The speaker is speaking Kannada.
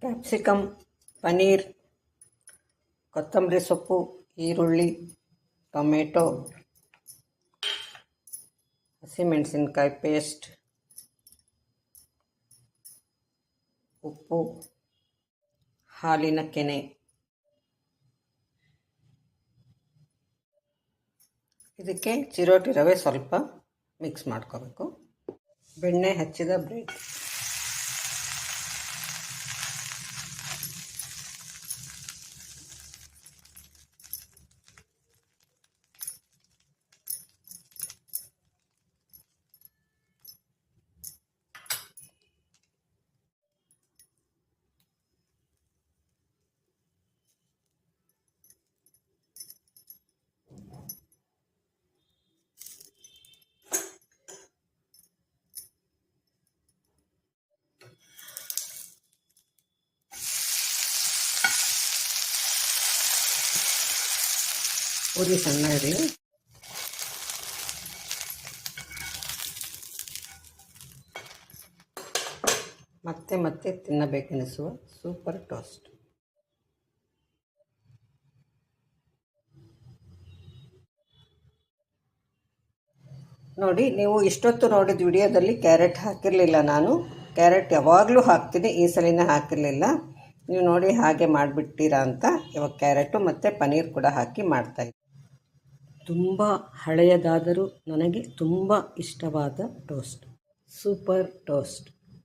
ಕ್ಯಾಪ್ಸಿಕಮ್, ಪನ್ನೀರ್, ಕೊತ್ತಂಬರಿ ಸೊಪ್ಪು, ಈರುಳ್ಳಿ, ಟೊಮೆಟೊ, ಹಸಿಮೆಣಸಿನ್ಕಾಯಿ ಪೇಸ್ಟ್, ಉಪ್ಪು, ಹಾಲಿನ ಕೆನೆ. ಇದಕ್ಕೆ ಚಿರೋಟಿ ರವೆ ಸ್ವಲ್ಪ ಮಿಕ್ಸ್ ಮಾಡ್ಕೋಬೇಕು. ಬೆಣ್ಣೆ ಹಚ್ಚಿದ ಬ್ರೆಡ್. ಉರಿ ಸಣ್ಣ ಇರಲಿ. ಮತ್ತೆ ಮತ್ತೆ ತಿನ್ನಬೇಕೆನಿಸುವ ಸೂಪರ್ ಟೋಸ್ಟ್. ನೋಡಿ, ನೀವು ಇಷ್ಟೊತ್ತು ನೋಡಿದ ವಿಡಿಯೋದಲ್ಲಿ ಕ್ಯಾರೆಟ್ ಹಾಕಿರಲಿಲ್ಲ. ನಾನು ಕ್ಯಾರೆಟ್ ಯಾವಾಗಲೂ ಹಾಕ್ತೀನಿ, ಈ ಸಲಿನ ಹಾಕಿರಲಿಲ್ಲ. ನೀವು ನೋಡಿ ಹಾಗೆ ಮಾಡಿಬಿಡ್ತೀರಾ ಅಂತ ಇವಾಗ ಕ್ಯಾರೆಟು ಮತ್ತು ಪನ್ನೀರ್ ಕೂಡ ಹಾಕಿ ಮಾಡ್ತಾಯಿದ್ದೆ. ತುಂಬ ಹಳೆಯದಾದರೂ ನನಗೆ ತುಂಬ ಇಷ್ಟವಾದ ಟೋಸ್ಟ್, ಸೂಪರ್ ಟೋಸ್ಟ್.